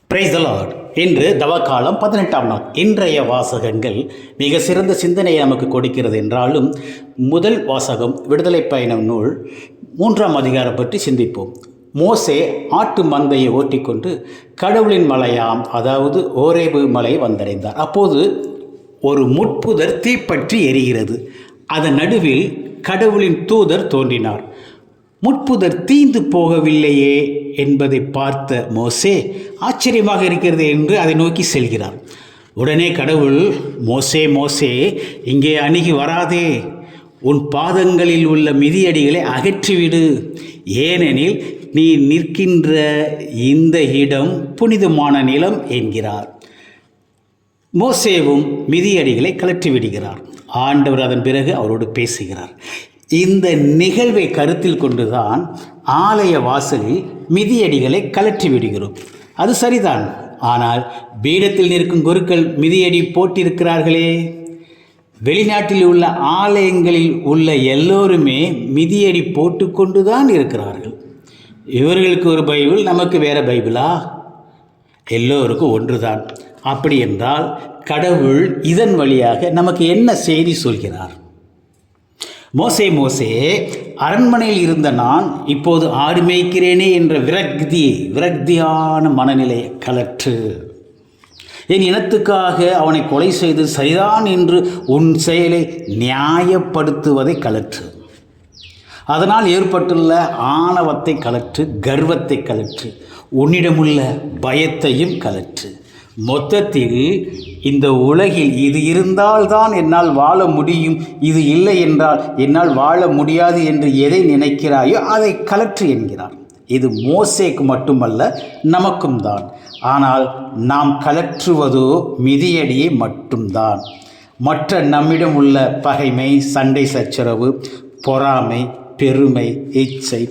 Praise the Lord. இன்று தவக்காலம் 18ஆம் நாள். இன்றைய வாசகங்கள் மிக சிறந்த சிந்தனையை நமக்கு கொடுக்கிறது என்றாலும், முதல் வாசகம் விடுதலை பயணம் நூல் 3ஆம் அதிகாரம் பற்றி சிந்திப்போம். மோசே ஆட்டு மந்தையை ஓட்டிக்கொண்டு கடவுளின் மலையாம், அதாவது ஓரேபு மலையை வந்தடைந்தார். அப்போது ஒரு முட்புதர் தீப்பற்றி எரிகிறது. அதன் நடுவில் கடவுளின் தூதர் தோன்றினார். முட்புதர் தீந்து போகவில்லையே என்பதை பார்த்த மோசே ஆச்சரியமாக இருக்கிறது என்று அதை நோக்கி செல்கிறார். உடனே கடவுள், மோசே மோசே, இங்கே அணுகி வராதே, உன் பாதங்களில் உள்ள மிதியடிகளை அகற்றிவிடு, ஏனெனில் நீ நிற்கின்ற இந்த இடம் புனிதமான நிலம் என்கிறார். மோசேவும் மிதியடிகளை கழற்றி விடுகிறார். ஆண்டவர் அதன் பிறகு அவரோடு பேசுகிறார். இந்த நிகழ்வை கருத்தில் கொண்டுதான் ஆலய வாசலில் மிதியடிகளை கழற்றி விடுகிறோம். அது சரிதான். ஆனால் பீடத்தில் நிற்கும் குருக்கள் மிதியடி போட்டிருக்கிறார்களே. வெளிநாட்டில் உள்ள ஆலயங்களில் உள்ள எல்லோருமே மிதியடி போட்டுக்கொண்டு தான் இருக்கிறார்கள். இவர்களுக்கு ஒரு பைபிள், நமக்கு வேற பைபிளா? எல்லோருக்கும் ஒன்றுதான். அப்படி என்றால் கடவுள் இதன் வழியாக நமக்கு என்ன செய்தி சொல்கிறார்? மோசே மோசே, அரண்மனையில் இருந்த நான் இப்போது ஆடு மேய்க்கிறேனே என்ற விரக்தியான மனநிலையை கலற்று. என் இனத்துக்காக அவனை கொலை செய்து சரிதான் என்று உன் செயலை நியாயப்படுத்துவதை கலற்று. அதனால் ஏற்பட்டுள்ள ஆணவத்தை கலற்று, கர்வத்தை கலற்று, உன்னிடமுள்ள பயத்தையும் கலற்று. மொத்தத்தில் இந்த உலகில் இது இருந்தால்தான் என்னால் வாழ முடியும், இது இல்லை என்றால் என்னால் வாழ முடியாது என்று எதை நினைக்கிறாயோ அதை கலற்று என்கிறார். இது மோசேக்கு மட்டுமல்ல, நமக்கும் தான். ஆனால் நாம் கலற்றுவதோ மிதியடியை மட்டும்தான். மற்ற நம்மிடம் உள்ள பகைமை, சண்டை சச்சரவு, பொறாமை, பெருமை, இச்சை,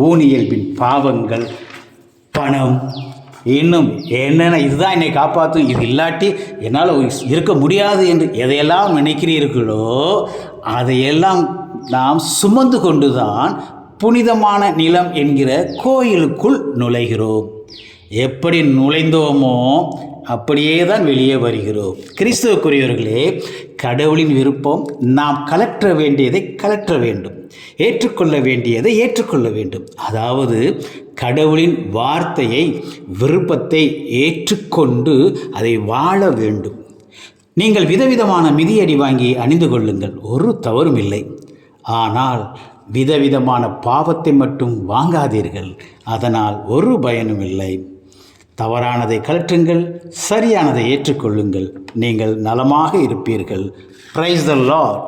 ஊனியல்பின் பாவங்கள், பணம், இன்னும் என்னென்ன, இதுதான் என்னை காப்பாற்றும், இது இல்லாட்டி என்னால் இருக்க முடியாது என்று எதையெல்லாம் நினைக்கிறீர்களோ அதையெல்லாம் நாம் சுமந்து கொண்டுதான் புனிதமான நிலம் என்கிற கோயிலுக்குள் நுழைகிறோம். எப்படி நுழைந்தோமோ அப்படியே தான் வெளியே வருகிறோம். கிறிஸ்துவுக்குரியவர்களே, கடவுளின் விருப்பம் நாம் கலற்ற வேண்டியதை கலற்ற வேண்டும், ஏற்றுக்கொள்ள வேண்டியதை ஏற்றுக்கொள்ள வேண்டும். அதாவது கடவுளின் வார்த்தையை, விருப்பத்தை ஏற்றுக்கொண்டு அதை வாழ வேண்டும். நீங்கள் விதவிதமான மிதியடி வாங்கி அணிந்து கொள்ளுங்கள், ஒரு தவறும் இல்லை. ஆனால் விதவிதமான பாவத்தை மட்டும் வாங்காதீர்கள், அதனால் ஒரு பயனும் இல்லை. தவறானதை கலற்றுங்கள், சரியானதை ஏற்றுக்கொள்ளுங்கள், நீங்கள் நலமாக இருப்பீர்கள். Praise the Lord.